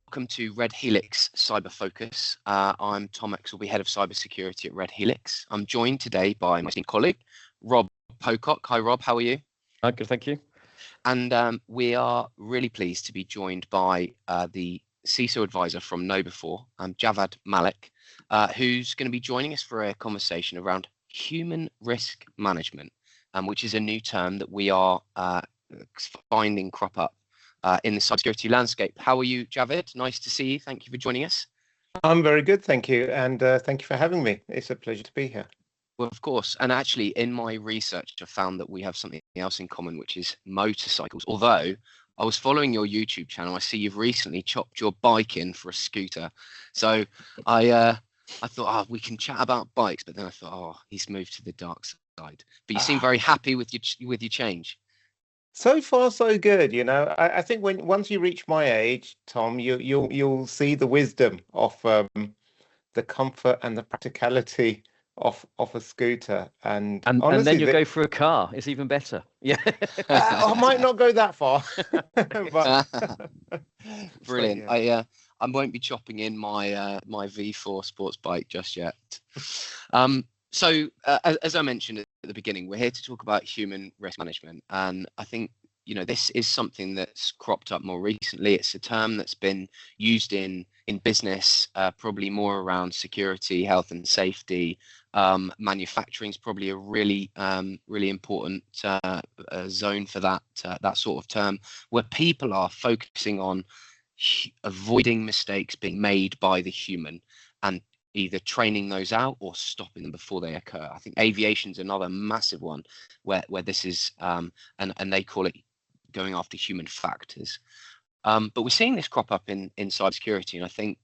Welcome to Red Helix Cyber Focus. I'm Tom Exelby, Head of Cybersecurity at Red Helix. I'm joined today by my esteemed colleague, Rob Pocock. Hi, Rob. How are you? Good, thank you. And we are really pleased to be joined by the CISO Advisor from KnowBe4, Javad Malik, who's going to be joining us for a conversation around human risk management, which is a new term that we are finding crop up in the cybersecurity landscape. How are you, Javad? Nice to see you. Thank you for joining us. I'm very good, thank you. And thank you for having me. It's a pleasure to be here. Well, of course. And actually, in my research, I found that we have something else in common, which is motorcycles. Although I was following your YouTube channel, I see you've recently chopped your bike in for a scooter. So I thought, we can chat about bikes. But then I thought, he's moved to the dark side. But you seem very happy with your change. So far, so good. You know, I think once you reach my age, Tom, you'll see the wisdom of the comfort and the practicality of a scooter, and honestly, and then you go for a car. It's even better. Yeah, I might not go that far. But brilliant. So, yeah. I won't be chopping in my my V4 sports bike just yet. So as I mentioned at the beginning, we're here to talk about human risk management, and I think this is something that's cropped up more recently. It's a term that's been used in business, probably more around security, health and safety. Manufacturing is probably a really important zone for that sort of term, where people are focusing on avoiding mistakes being made by the human and either training those out or stopping them before they occur. I think aviation's another massive one where this is and they call it going after human factors. But we're seeing this crop up in cybersecurity, and I think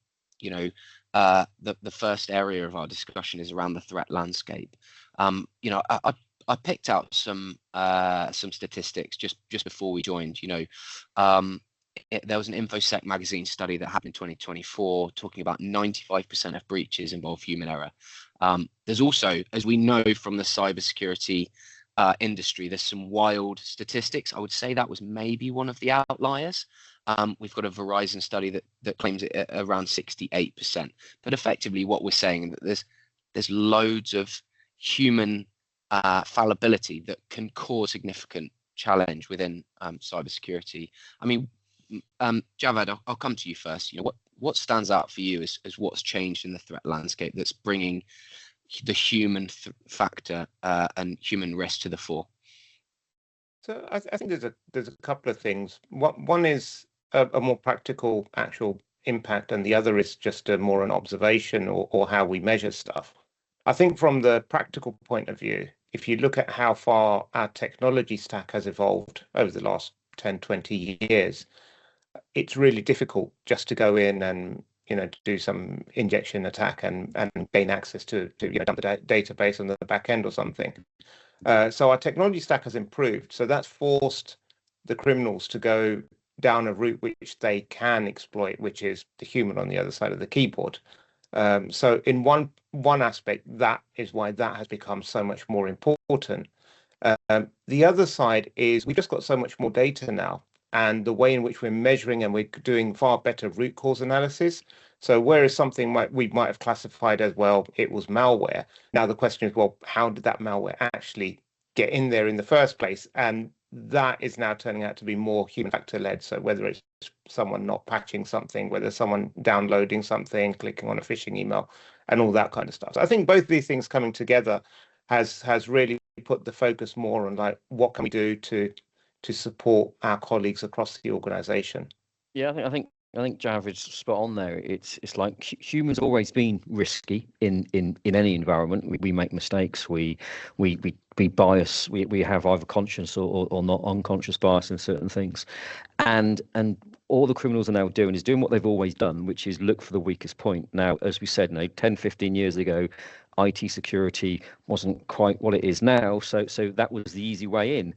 the first area of our discussion is around the threat landscape. I picked out some statistics just before we joined. There was an InfoSec magazine study that happened in 2024 talking about 95% of breaches involve human error. There's also, as we know from the cybersecurity industry, there's some wild statistics. I would say that was maybe one of the outliers. We've got a Verizon study that claims it at around 68%. But effectively, what we're saying is that there's loads of human fallibility that can cause significant challenge within cybersecurity. I mean, Javad, I'll come to you first. What stands out for you as what's changed in the threat landscape that's bringing the human factor and human risk to the fore? So I think there's a couple of things. One is a more practical actual impact, and the other is just more an observation or how we measure stuff. I think from the practical point of view, if you look at how far our technology stack has evolved over the last 10, 20 years, it's really difficult just to go in and do some injection attack and gain access to dump the database on the back end or something. So our technology stack has improved. So that's forced the criminals to go down a route which they can exploit, which is the human on the other side of the keyboard. So in one aspect, that is why that has become so much more important. The other side is we've just got so much more data now, and the way in which we're measuring and we're doing far better root cause analysis. So whereas something we might have classified as, well, it was malware. Now the question is, well, how did that malware actually get in there in the first place? And that is now turning out to be more human factor led. So whether it's someone not patching something, whether someone downloading something, clicking on a phishing email, and all that kind of stuff. So I think both these things coming together has really put the focus more on what can we do to support our colleagues across the organization. Yeah, I think Javid's spot on there. It's like humans have always been risky in any environment. We make mistakes. We bias. We have either conscious or not unconscious bias in certain things, and all the criminals are now doing is doing what they've always done, which is look for the weakest point. Now, as we said, 10, 15 years ago, IT security wasn't quite what it is now. So that was the easy way in.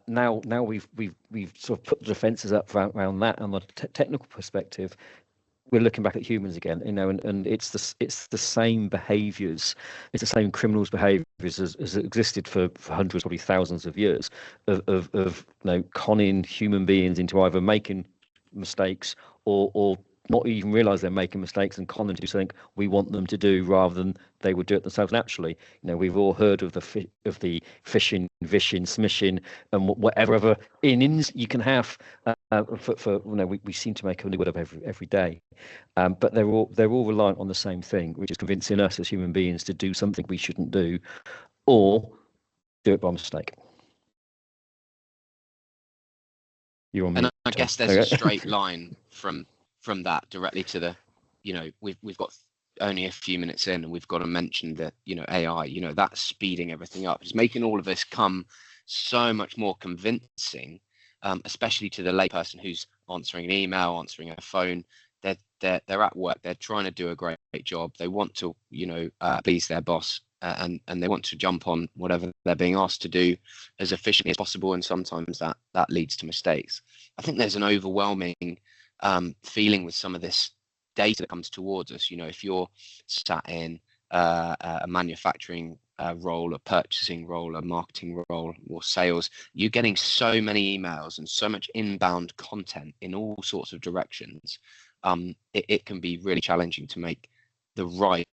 Now we've sort of put the defences up around that. On the technical perspective, we're looking back at humans again, and it's the same behaviours, it's the same criminals' behaviours as existed for hundreds, probably thousands of years of conning human beings into either making mistakes or not even realize they're making mistakes and con them to do something we want them to do rather than they would do it themselves naturally. We've all heard of the phishing, vishing, smishing, and whatever other innings you can have. We seem to make a new word up every day, but they're all reliant on the same thing, which is convincing us as human beings to do something we shouldn't do, or do it by mistake. And I guess there's a straight line from that directly to the, we've got only a few minutes in and we've got to mention that, AI, that's speeding everything up. It's making all of this come so much more convincing, especially to the layperson who's answering an email, answering a phone. They're at work. They're trying to do a great job. They want to, please their boss. And they want to jump on whatever they're being asked to do as efficiently as possible, and sometimes that leads to mistakes. I think there's an overwhelming feeling with some of this data that comes towards us. If you're sat in a manufacturing role, a purchasing role, a marketing role, or sales, you're getting so many emails and so much inbound content in all sorts of directions. It can be really challenging to make the right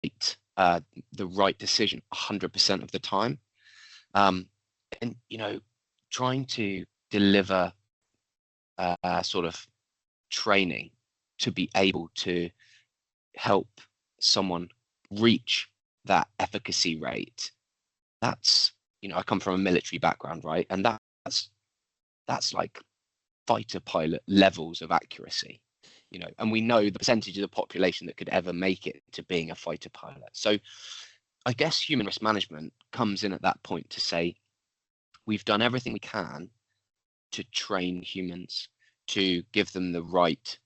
decision 100% of the time, and trying to deliver sort of training to be able to help someone reach that efficacy rate. That's, I come from a military background, right? And that's like fighter pilot levels of accuracy. And we know the percentage of the population that could ever make it to being a fighter pilot. So I guess human risk management comes in at that point to say, we've done everything we can to train humans, to give them the right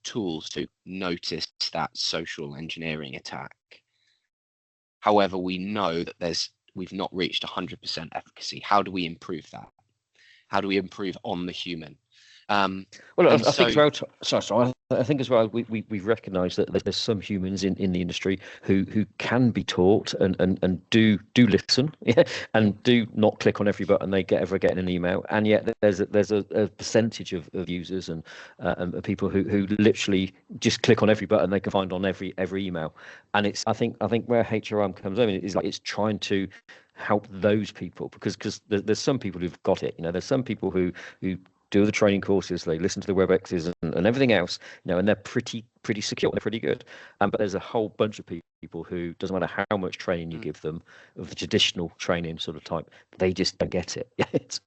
tools to notice that social engineering attack. However, we know that we've not reached 100% efficacy. How do we improve that? How do we improve on the human? I think as well we've recognised that there's some humans in the industry who can be taught and do listen, and do not click on every button they ever get in an email, and yet there's a percentage of users and people who literally just click on every button they can find on every email. And it's I think where HRM comes in is like it's trying to help those people, because there's some people who've got it. There's some people who do the training courses, they listen to the WebExes and everything else, and they're pretty secure, they're pretty good. But there's a whole bunch of people who, doesn't matter how much training you give them, of the traditional training sort of type, they just don't get it.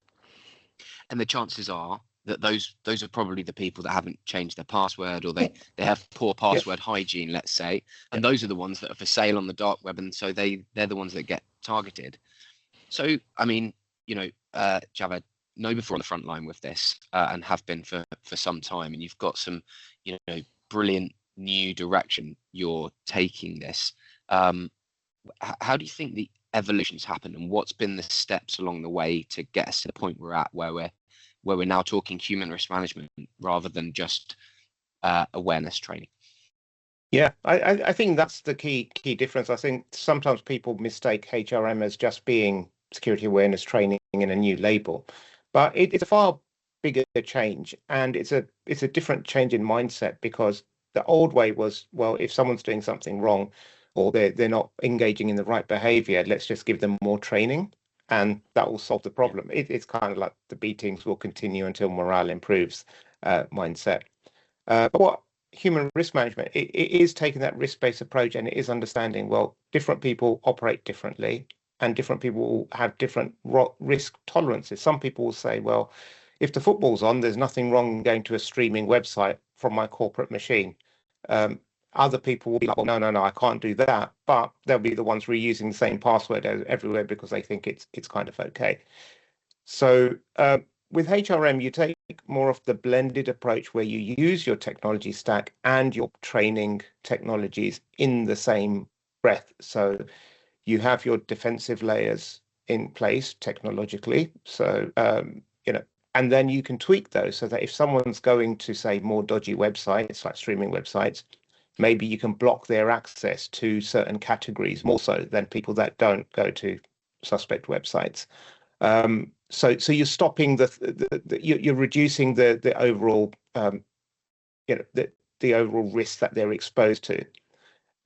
And the chances are that those are probably the people that haven't changed their password, or they have poor password hygiene, let's say, and those are the ones that are for sale on the dark web, and so they're the ones that get targeted. So I mean, Javad, before on the front line with this, and have been for some time, and you've got some brilliant new direction you're taking this. How do you think the evolution's happened, and what's been the steps along the way to get us to the point we're at, where we're now talking human risk management rather than just awareness training? Yeah, I think that's the key difference. I think sometimes people mistake HRM as just being security awareness training in a new label. But it's a far bigger change, and it's a different change in mindset, because the old way was, well, if someone's doing something wrong or they're not engaging in the right behavior, let's just give them more training and that will solve the problem. It's kind of like the beatings will continue until morale improves mindset. But what human risk management, it is taking that risk-based approach, and it is understanding, well, different people operate differently. And different people will have different risk tolerances. Some people will say, well, if the football's on, there's nothing wrong in going to a streaming website from my corporate machine. Other people will be like, well, no, I can't do that. But they'll be the ones reusing the same password everywhere because they think it's kind of okay. So with HRM, you take more of the blended approach where you use your technology stack and your training technologies in the same breath. So you have your defensive layers in place technologically. So, and then you can tweak those so that if someone's going to, say, more dodgy websites, like streaming websites, maybe you can block their access to certain categories more so than people that don't go to suspect websites. So you're stopping you're reducing the overall, the overall risk that they're exposed to.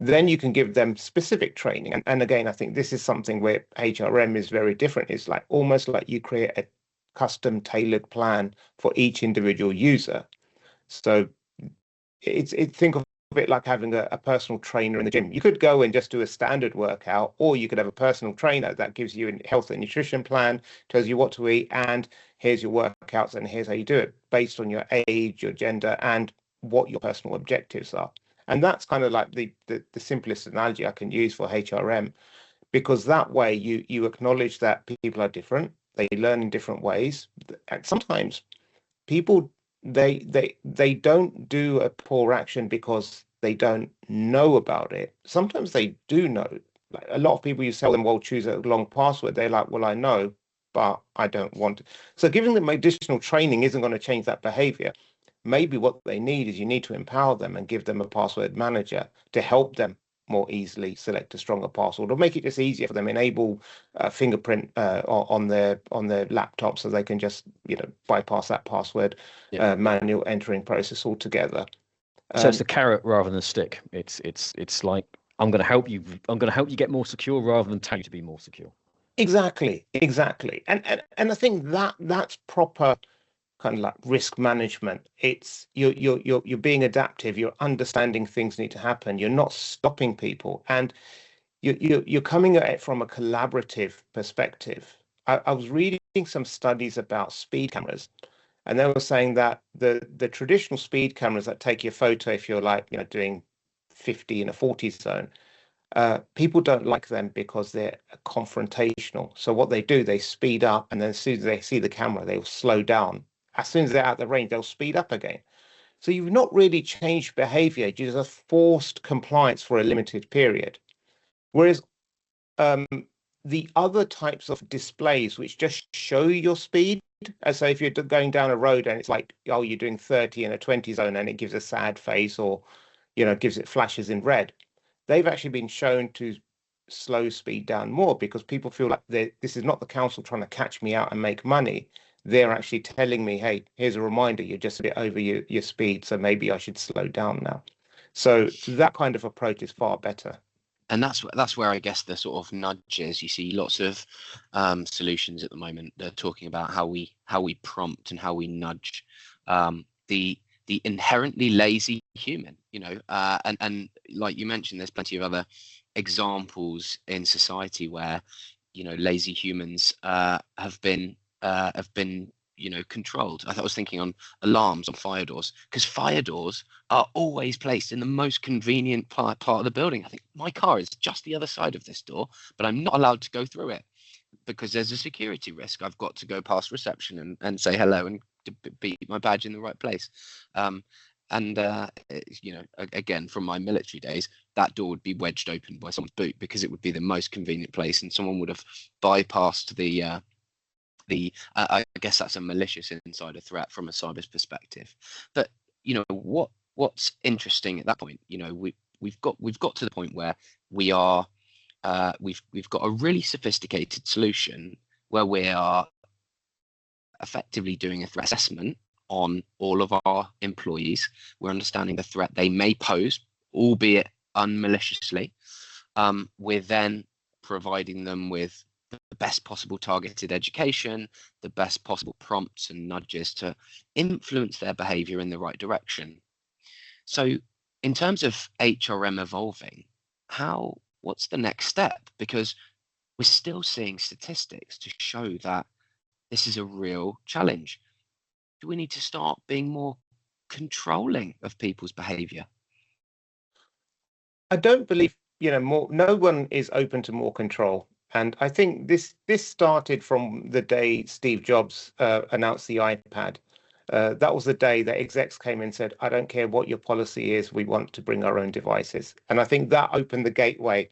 Then you can give them specific training. And again, I think this is something where HRM is very different. It's like almost like you create a custom tailored plan for each individual user. So think of it like having a personal trainer in the gym. You could go and just do a standard workout, or you could have a personal trainer that gives you a health and nutrition plan, tells you what to eat, and here's your workouts and here's how you do it based on your age, your gender, and what your personal objectives are. And that's kind of like the simplest analogy I can use for HRM, because that way you acknowledge that people are different, they learn in different ways, and sometimes people they don't do a poor action because they don't know about it. Sometimes they do know. Like a lot of people, you tell them, well, choose a long password. They're like, well, I know, but I don't want to. So giving them additional training isn't going to change that behavior. Maybe what they need is you need to empower them and give them a password manager to help them more easily select a stronger password, or make it just easier for them, enable fingerprint on their laptop so they can just bypass that password manual entering process altogether. So it's the carrot rather than the stick. It's like, I'm going to help you get more secure rather than tell you to be more secure. Exactly. And I think that's proper kind of like risk management. It's you're being adaptive, you're understanding things need to happen, you're not stopping people, and you're coming at it from a collaborative perspective. I was reading some studies about speed cameras, and they were saying that the traditional speed cameras that take your photo if you're like doing 50 in a 40 zone, people don't like them because they're confrontational. So what they do, they speed up, and then as soon as they see the camera, they'll slow down. As soon as they're out of the range, they'll speed up again. So you've not really changed behavior, you just forced compliance for a limited period. Whereas the other types of displays which just show your speed, so if you're going down a road and it's like, oh, you're doing 30 in a 20 zone and it gives a sad face, or gives it flashes in red, they've actually been shown to slow speed down more, because people feel like this is not the council trying to catch me out and make money. They're actually telling me, hey, here's a reminder, you're just a bit over your speed, so maybe I should slow down now. So that kind of approach is far better. And that's where I guess the sort of nudges, you see lots of solutions at the moment. They're talking about how we prompt and how we nudge the inherently lazy human, and like you mentioned, there's plenty of other examples in society where lazy humans have been controlled. I was thinking on alarms on fire doors, because fire doors are always placed in the most convenient part of the building. I think my car is just the other side of this door, but I'm not allowed to go through it because there's a security risk. I've got to go past reception and say hello and beat my badge in the right place. Again, from my military days, that door would be wedged open by someone's boot because it would be the most convenient place, and someone would have bypassed I guess that's a malicious insider threat from a cyber perspective. But what's interesting at that point, we've got to the point where we are we've got a really sophisticated solution where we are effectively doing a threat assessment on all of our employees. We're understanding the threat they may pose, albeit unmaliciously. We're then providing them with the best possible targeted education, the best possible prompts and nudges to influence their behavior in the right direction. So in terms of HRM evolving, what's the next step? Because we're still seeing statistics to show that this is a real challenge. Do we need to start being more controlling of people's behavior? I don't believe, no one is open to more control. And I think this started from the day Steve Jobs announced the iPad. That was the day that execs came in and said, I don't care what your policy is, we want to bring our own devices. And I think that opened the gateway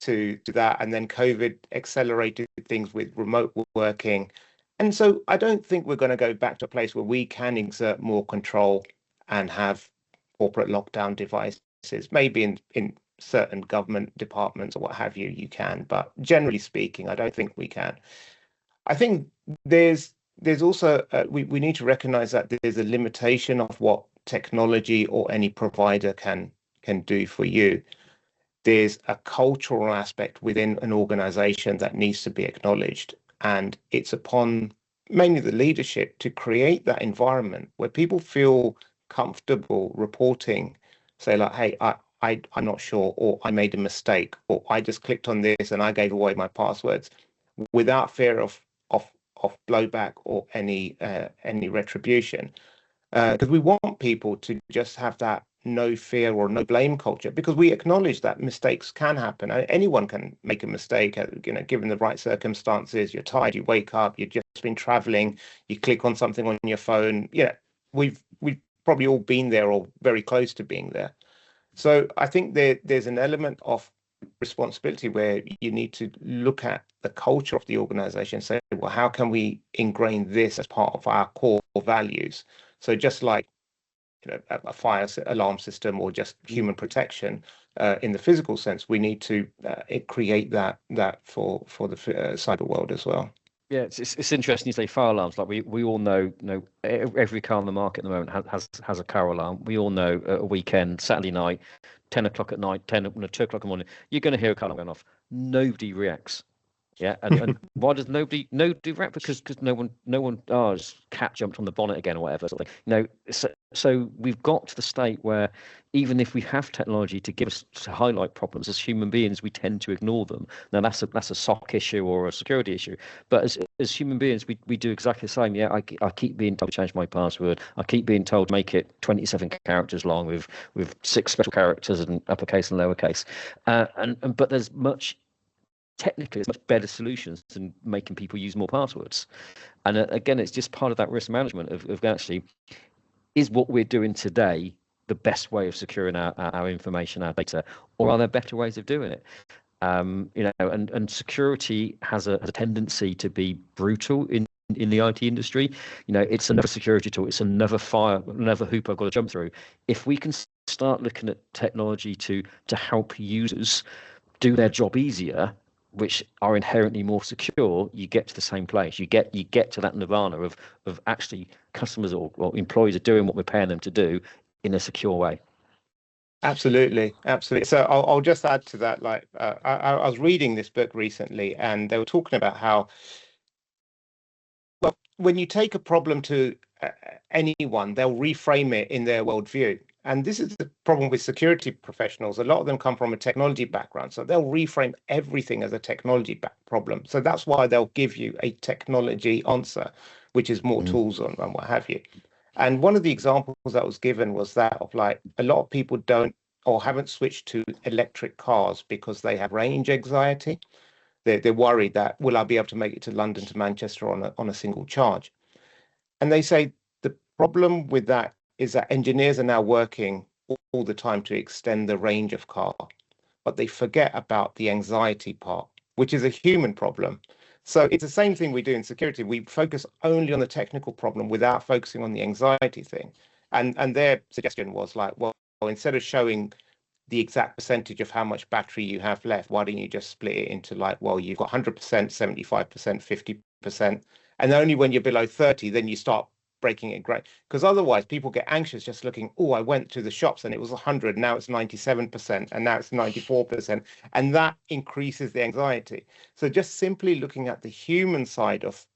to that. And then COVID accelerated things with remote working. And so I don't think we're going to go back to a place where we can exert more control and have corporate lockdown devices. Maybe in certain government departments or what have you, you can. But generally speaking, I don't think we can. I think there's also we need to recognize that there's a limitation of what technology or any provider can do for you. There's a cultural aspect within an organization that needs to be acknowledged. And it's upon mainly the leadership to create that environment where people feel comfortable reporting, say like, hey, I'm not sure, or I made a mistake, or I just clicked on this and I gave away my passwords, without fear of blowback or any retribution. Because we want people to just have that no fear or no blame culture, because we acknowledge that mistakes can happen. Anyone can make a mistake, given the right circumstances. You're tired, you wake up, you've just been traveling, you click on something on your phone. Yeah, we've probably all been there or very close to being there. So I think there's an element of responsibility where you need to look at the culture of the organization and say, well, how can we ingrain this as part of our core values? So just like a fire alarm system or just human protection in the physical sense, we need to create that for the cyber world as well. Yeah, it's interesting you say fire alarms. Like we all know, every car on the market at the moment has a car alarm. We all know at a weekend, Saturday night, 10 o'clock at night, 2 o'clock in the morning, you're going to hear a car alarm going off. Nobody reacts. Yeah, and why does nobody react? Because no one cat jumped on the bonnet again or whatever sort of thing. So we've got to the state where even if we have technology to highlight problems, as human beings we tend to ignore them. Now that's a SOC issue or a security issue, but as human beings we do exactly the same. Yeah, I keep being told to change my password. I keep being told to make it 27 characters long with 6 special characters and uppercase and lowercase, but there's technically it's much better solutions than making people use more passwords. And again, it's just part of that risk management of actually, is what we're doing today the best way of securing our information, our data, or are there better ways of doing it? And security has a tendency to be brutal in the IT industry. It's another security tool, it's another hoop I've got to jump through. If we can start looking at technology to help users do their job easier, which are inherently more secure, you get to the same place. You get to that nirvana of actually customers or employees are doing what we're paying them to do in a secure way. Absolutely. So I'll just add to that. Like I was reading this book recently, and they were talking about how, well, when you take a problem to anyone, they'll reframe it in their worldview. And this is the problem with security professionals. A lot of them come from a technology background, so they'll reframe everything as a technology problem. So that's why they'll give you a technology answer, which is more tools and what have you. And one of the examples that was given was that of like a lot of people don't or haven't switched to electric cars because they have range anxiety. They're worried that, will I be able to make it to London to Manchester on a single charge? And they say the problem with that is that engineers are now working all the time to extend the range of car, but they forget about the anxiety part, which is a human problem. So it's the same thing we do in security. We focus only on the technical problem without focusing on the anxiety thing. And their suggestion was like, well, instead of showing the exact percentage of how much battery you have left, why don't you just split it into like, well, you've got 100%, 75%, 50%, and only when you're below 30, then you start breaking it great, because otherwise people get anxious just looking, oh, I went to the shops and it was 100, now it's 97%, and now it's 94%, and that increases the anxiety. So just simply looking at the human side of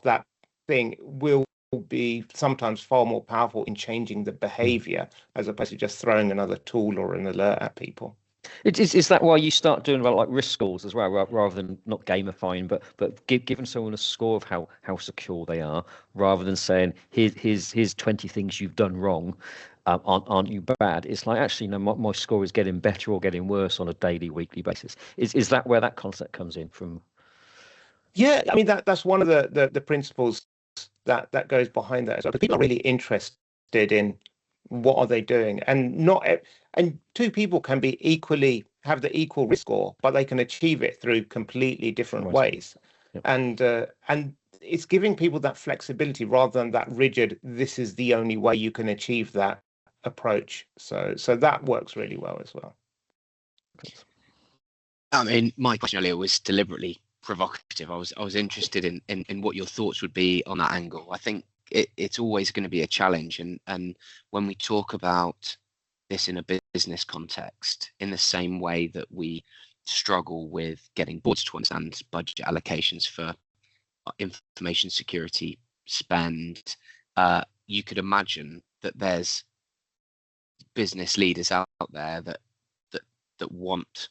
that thing will be sometimes far more powerful in changing the behavior as opposed to just throwing another tool or an alert at people. Is that why you start doing about like risk scores as well, rather than not gamifying, but giving someone a score of how secure they are, rather than saying here's 20 things you've done wrong, aren't you bad? It's like, actually, no, my score is getting better or getting worse on a daily, weekly basis. Is that where that concept comes in from? Yeah, I mean that's one of the principles that goes behind that as well. Because people are really interested in what are they doing, and two people can have the equal risk score, but they can achieve it through completely different ways. Yep. And it's giving people that flexibility rather than that rigid, this is the only way you can achieve that approach. So that works really well as well. I mean, my question earlier was deliberately provocative. I was interested in what your thoughts would be on that angle. I think it's always going to be a challenge. And when we talk about this in a business context, in the same way that we struggle with getting boards to understand budget allocations for information security spend, you could imagine that there's business leaders out there that want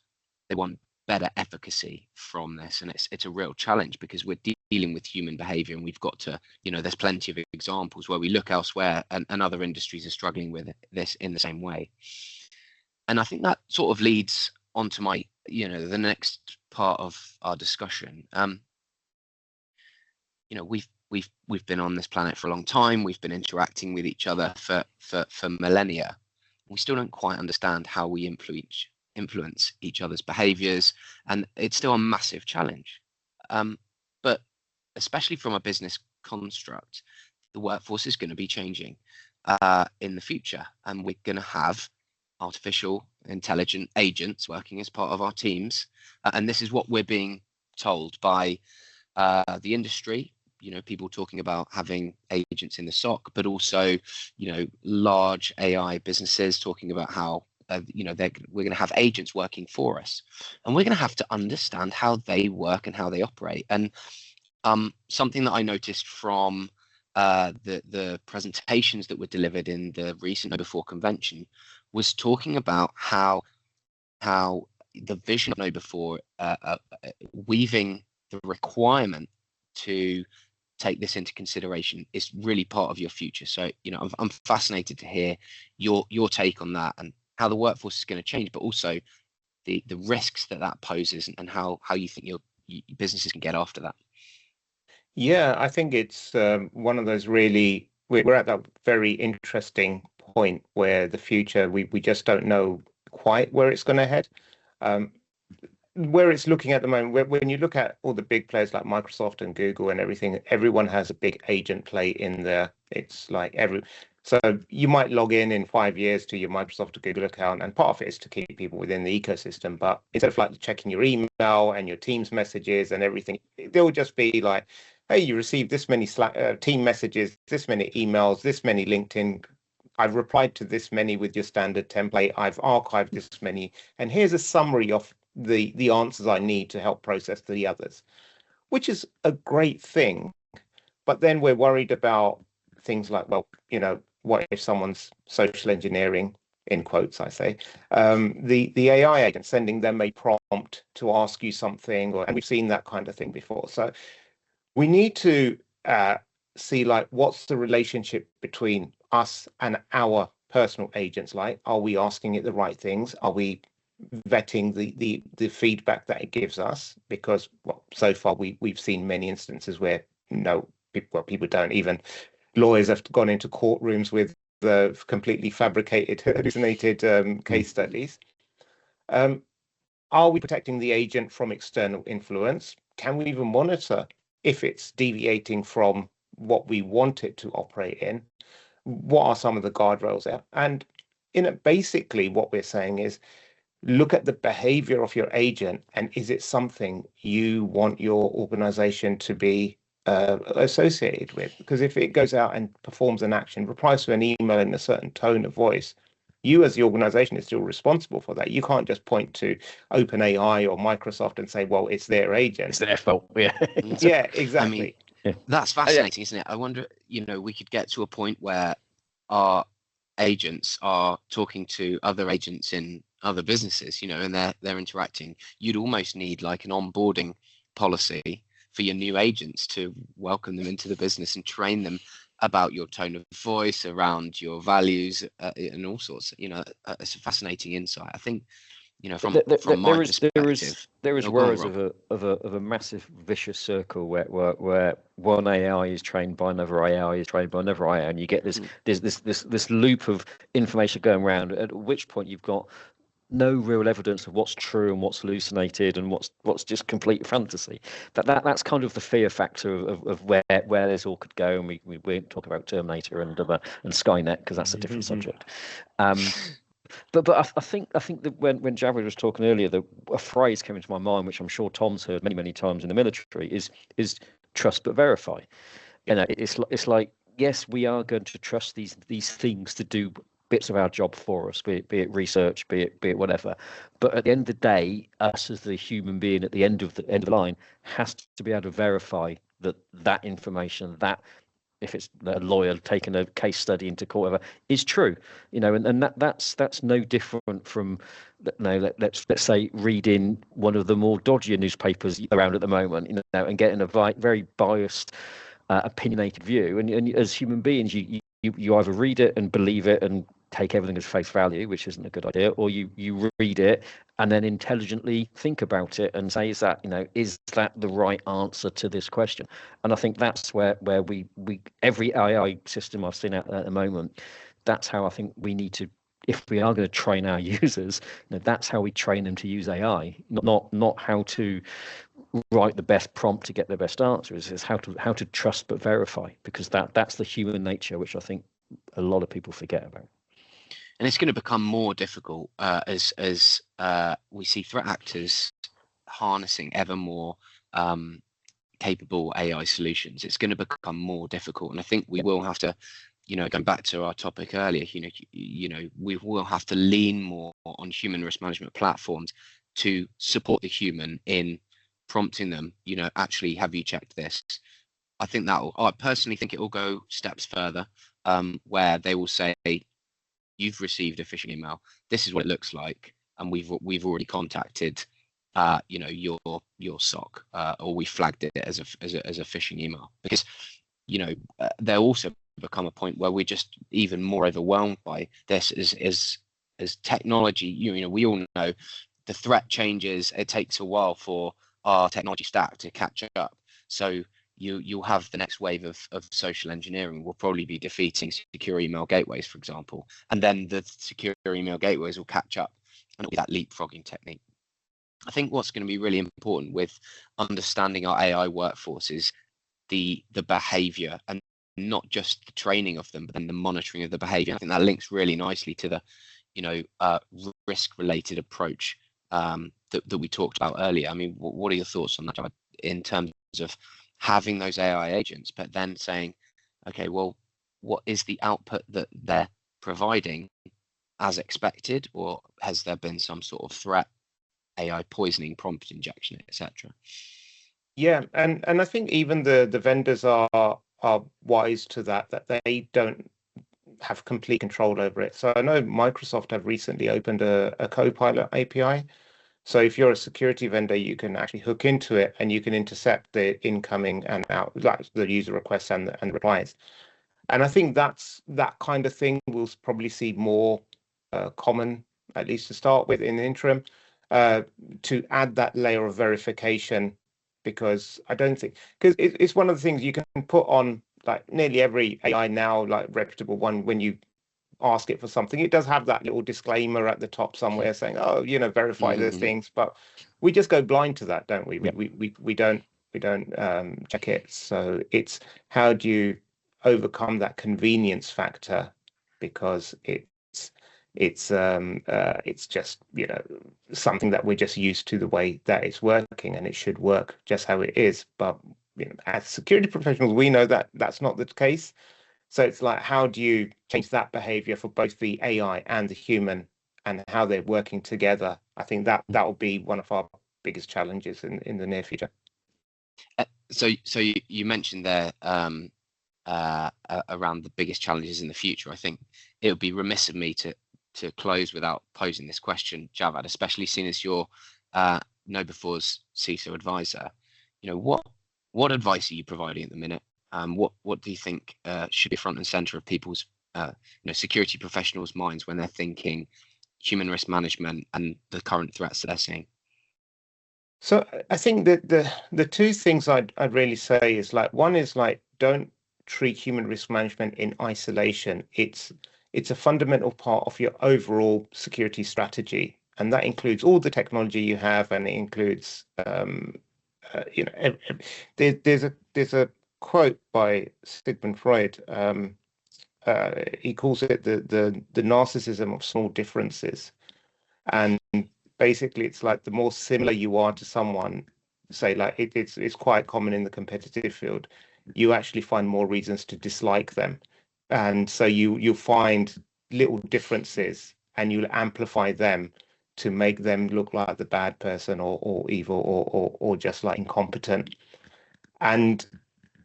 better efficacy from this, and it's a real challenge because we're dealing with human behavior, and we've got to, there's plenty of examples where we look elsewhere and other industries are struggling with this in the same way. And I think that sort of leads on to my, the next part of our discussion. We've been on this planet for a long time. We've been interacting with each other for millennia. We still don't quite understand how we influence each other's behaviors, and it's still a massive challenge. But especially from a business construct, the workforce is going to be changing in the future, and we're going to have artificial intelligent agents working as part of our teams, and this is what we're being told by the industry. People talking about having agents in the SOC, but also, large AI businesses talking about how, we're going to have agents working for us, and we're going to have to understand how they work and how they operate. And something that I noticed from the presentations that were delivered in the recent KnowBe4 convention was talking about how the vision of KnowBe4 weaving the requirement to take this into consideration is really part of your future. So, I'm fascinated to hear your take on that and how the workforce is going to change, but also the risks that poses and how you think your businesses can get after that. Yeah, I think it's one of those really, we're at that very interesting point where the future, we just don't know quite where it's going to head. Where it's looking at the moment, when you look at all the big players like Microsoft and Google and everything, everyone has a big agent play in there. It's like so you might log in 5 years to your Microsoft or Google account, and part of it is to keep people within the ecosystem. But instead of like checking your email and your Teams messages and everything, they'll just be like, hey, you received this many team messages, this many emails, this many LinkedIn. I've replied to this many with your standard template. I've archived this many, and here's a summary of the answers I need to help process the others, which is a great thing. But then we're worried about things like, well, what if someone's social engineering, in quotes, I say, the AI agent, sending them a prompt to ask you something, and we've seen that kind of thing before. So we need to see, like, what's the relationship between us and our personal agents like? Are we asking it the right things? Are we vetting the feedback that it gives us? Because so far we've seen many instances where people don't. Even lawyers have gone into courtrooms with completely fabricated, hallucinated case studies. Are we protecting the agent from external influence? Can we even monitor if it's deviating from what we want it to operate in? What are some of the guardrails there? And basically what we're saying is, look at the behavior of your agent, and is it something you want your organization to be associated with? Because if it goes out and performs an action, replies to an email in a certain tone of voice, you as the organization is still responsible for that. You can't just point to OpenAI or Microsoft and say, well, it's their agent. It's their fault. Yeah. Yeah, exactly. That's fascinating, isn't it? I wonder, we could get to a point where our agents are talking to other agents in other businesses, and they're interacting. You'd almost need like an onboarding policy for your new agents to welcome them into the business and train them about your tone of voice, around your values, and all sorts. It's a fascinating insight. I think, from my perspective, there is worries of a massive vicious circle where one AI is trained by another AI is trained by another AI, and you get this loop of information going around. At which point you've got no real evidence of what's true and what's hallucinated and what's just complete fantasy. That's kind of the fear factor of where this all could go. And we won't talk about Terminator and Skynet because that's a different subject. But I think that when Javad was talking earlier, a phrase came into my mind, which I'm sure Tom's heard many times in the military, is trust but verify. It's like, yes, we are going to trust these things to do bits of our job for us, be it research, be it whatever. But at the end of the day, us as the human being at the end of the line has to be able to verify that information, that if it's a lawyer taking a case study into court, whatever, is true, and that's no different from, let's say reading one of the more dodgier newspapers around at the moment, and getting a very biased, opinionated view. And as human beings, you either read it and believe it and take everything as face value, which isn't a good idea, or you read it and then intelligently think about it and say, is that the right answer to this question? And I think that's where we every AI system I've seen at the moment, that's how I think we need to, if we are going to train our users, that's how we train them to use AI, not how to write the best prompt to get the best answer. Is how to trust but verify, because that's the human nature, which I think a lot of people forget about. And it's going to become more difficult as we see threat actors harnessing ever more capable AI solutions. It's going to become more difficult, and I think we will have to, going back to our topic earlier, we will have to lean more on human risk management platforms to support the human in prompting them. Actually, have you checked this? I think I personally think it will go steps further, where they will say, you've received a phishing email. This is what it looks like, and we've already contacted, your SOC, or we flagged it as a phishing email, because there'll also become a point where we're just even more overwhelmed by this as technology. We all know the threat changes. It takes a while for our technology stack to catch up. So you'll have the next wave of social engineering will probably be defeating secure email gateways, for example, and then the secure email gateways will catch up, and it'll be that leapfrogging technique. I think what's going to be really important with understanding our AI workforce is the behavior, and not just the training of them, but then the monitoring of the behavior. I think that links really nicely to the risk-related approach that we talked about earlier. I mean, what are your thoughts on that, Javad, in terms of having those AI agents, but then saying, okay, well, what is the output that they're providing as expected, or has there been some sort of threat, AI poisoning, prompt injection, etc.? Yeah, and I think even the vendors are wise to that they don't have complete control over it. So I know Microsoft have recently opened a Copilot API. So if you're a security vendor, you can actually hook into it and you can intercept the incoming and out, like the user requests and the replies. And I think that kind of thing we'll probably see more common, at least to start with in the interim, to add that layer of verification, because I don't think, because it's one of the things you can put on like nearly every AI now, like reputable one, when you ask it for something, it does have that little disclaimer at the top somewhere saying, oh, verify those things, but we just go blind to that, don't we? Yep. We don't check it. So it's, how do you overcome that convenience factor, because it's just something that we're just used to the way that it's working, and it should work just how it is. But as security professionals, we know that that's not the case. So it's like, how do you change that behavior for both the AI and the human, and how they're working together? I think that will be one of our biggest challenges in the near future. So you mentioned there around the biggest challenges in the future. I think it would be remiss of me to close without posing this question, Javad, especially seeing as you're KnowBe4's CISO advisor. What advice are you providing at the minute? What do you think should be front and center of people's security professionals' minds when they're thinking human risk management and the current threats that they're seeing? So I think that the two things I'd really say is, like, one is, like, don't treat human risk management in isolation. It's a fundamental part of your overall security strategy, and that includes all the technology you have, and it includes there's a quote by Sigmund Freud. He calls it the narcissism of small differences, and basically it's like the more similar you are to someone, say, like it's quite common in the competitive field. you actually find more reasons to dislike them. And so you find little differences and you'll amplify them to make them look like the bad person or evil or just like incompetent. And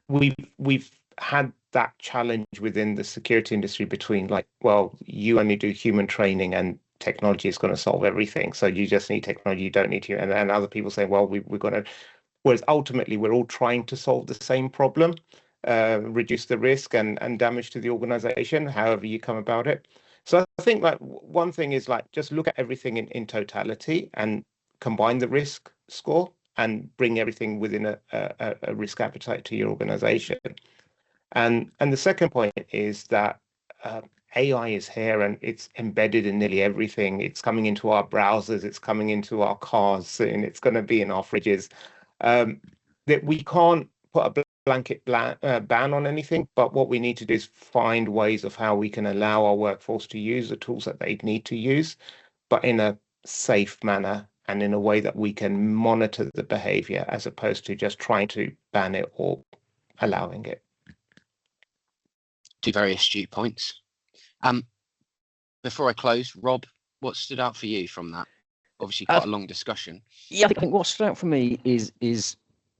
we've had that challenge within the security industry between like, well, you only do human training and technology is going to solve everything. So you just need technology, you don't need to. And other people say, well, we're going to, whereas ultimately we're all trying to solve the same problem, reduce the risk and damage to the organization, however you come about it. So I think like one thing is like just look at everything in totality and combine the risk score and bring everything within a risk appetite to your organization. And the second point is that AI is here and it's embedded in nearly everything. It's coming into our browsers, it's coming into our cars soon, it's going to be in our fridges. That we can't put a blanket ban on anything, but what we need to do is find ways of how we can allow our workforce to use the tools that they need to use, but in a safe manner and in a way that we can monitor the behavior as opposed to just trying to ban it or allowing it. Two very astute points. Before I close, Rob, what stood out for you from that? Obviously, quite a long discussion. Yeah, I think what stood out for me is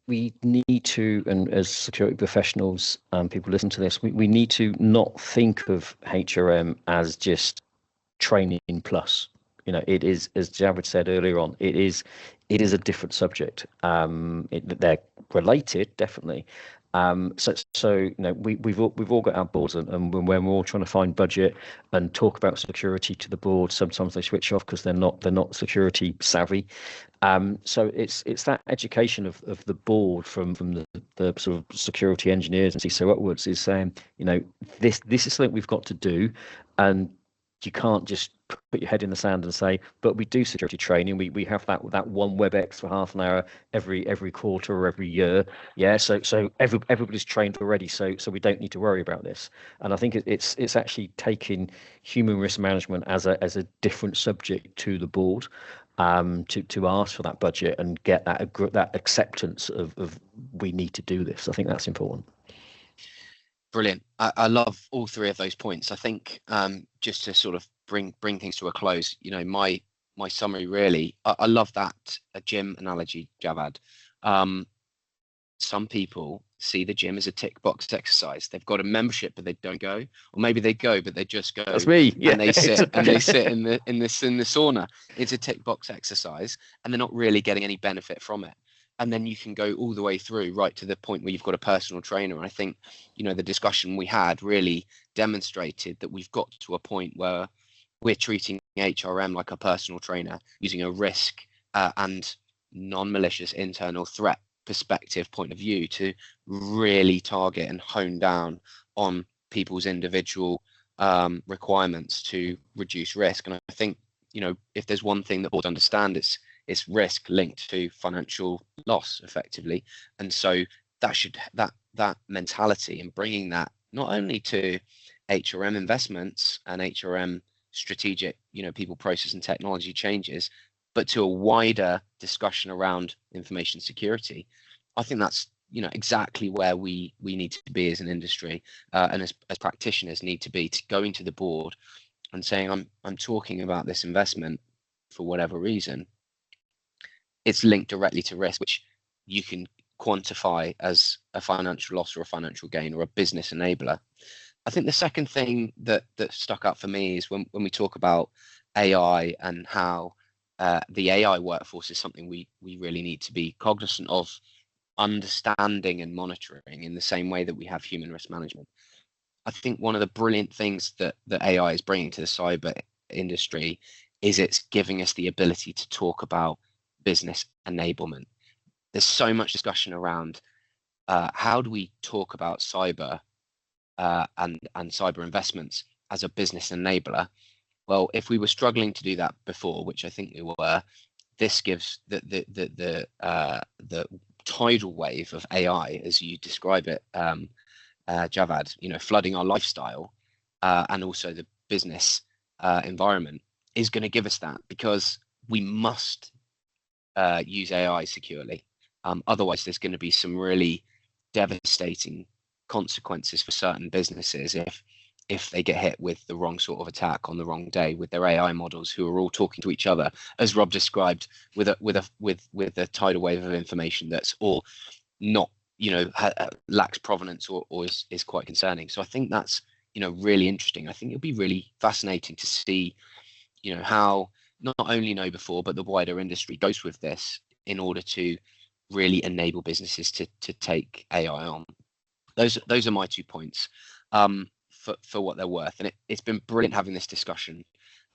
we need to, and as security professionals, people listen to this, we need to not think of HRM as just training plus. You know, it is, as Javad said earlier on, it is a different subject. They're related, definitely. So you know, we've all got our boards, and when we're all trying to find budget and talk about security to the board, sometimes they switch off because they're not security savvy. So it's that education of the board from the sort of security engineers and CISO upwards is saying, you know, this is something we've got to do, and you can't just put your head in the sand and say, but we do security training. We have that one WebEx for half an hour every quarter or every year. Yeah, so everybody's trained already, so we don't need to worry about this. And I think it's actually taking human risk management as a different subject to the board, to ask for that budget and get that acceptance of we need to do this. I think that's important. Brilliant. I love all three of those points. I think just to sort of bring things to a close, you know, my summary really, I love that gym analogy, Javad. Some people see the gym as a tick box exercise. They've got a membership, but they don't go, or maybe they go, but they just go. That's me. Yeah. And they sit in the sauna. It's a tick box exercise, and they're not really getting any benefit from it. And then you can go all the way through right to the point where you've got a personal trainer. And I think, you know, the discussion we had really demonstrated that we've got to a point where we're treating HRM like a personal trainer, using a risk and non-malicious internal threat perspective point of view to really target and hone down on people's individual requirements to reduce risk. And I think, you know, if there's one thing that boards understand, it's risk linked to financial loss effectively. And so that mentality and bringing that not only to HRM investments and HRM strategic, you know, people, process and technology changes, but to a wider discussion around information security. I think that's, you know, exactly where we need to be as an industry, and as practitioners need to be, to going to the board and saying, I'm talking about this investment for whatever reason. It's linked directly to risk, which you can quantify as a financial loss or a financial gain or a business enabler. I think the second thing that stuck out for me is when we talk about AI and how the AI workforce is something we really need to be cognizant of, understanding and monitoring in the same way that we have human risk management. I think one of the brilliant things that AI is bringing to the cyber industry is it's giving us the ability to talk about business enablement. There's so much discussion around how do we talk about cyber and cyber investments as a business enabler. Well, if we were struggling to do that before, which I think we were, this gives the tidal wave of AI, as you describe it, Javad, you know, flooding our lifestyle and also the business environment, is going to give us that, because we must use AI securely. Otherwise, there's going to be some really devastating consequences for certain businesses if they get hit with the wrong sort of attack on the wrong day with their AI models who are all talking to each other, as Rob described, with a tidal wave of information that's all not, lacks provenance or is quite concerning. So I think that's, really interesting. I think it'll be really fascinating to see, how not only KnowBe4 but the wider industry goes with this in order to really enable businesses to take AI on. Those are my 2 points. For what they're worth, and it's been brilliant having this discussion.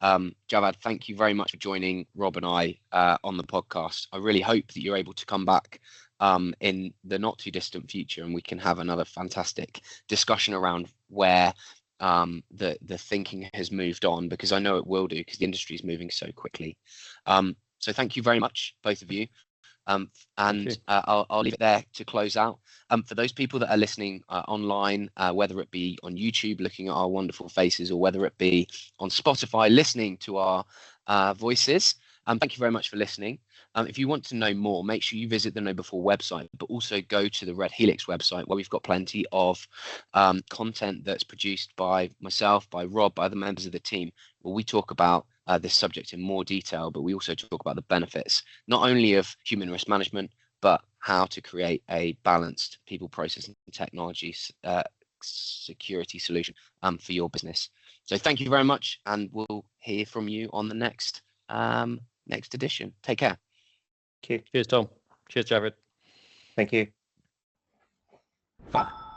Javad, thank you very much for joining Rob and I on the podcast. I really hope that you're able to come back in the not too distant future, and we can have another fantastic discussion around where the thinking has moved on, because I know it will do, because the industry is moving so quickly. So thank you very much, both of you. I'll leave it there to close out. For those people that are listening online, whether it be on YouTube looking at our wonderful faces, or whether it be on Spotify listening to our voices, thank you very much for listening. If you want to know more, make sure you visit the KnowBe4 website, but also go to the Red Helix website, where we've got plenty of content that's produced by myself, by Rob, by other members of the team, where we talk about this subject in more detail, but we also talk about the benefits, not only of human risk management, but how to create a balanced people, process, and technology security solution for your business. So thank you very much, and we'll hear from you on the next edition. Take care. Thank you. Cheers, Tom. Cheers, Javad. Thank you. Bye.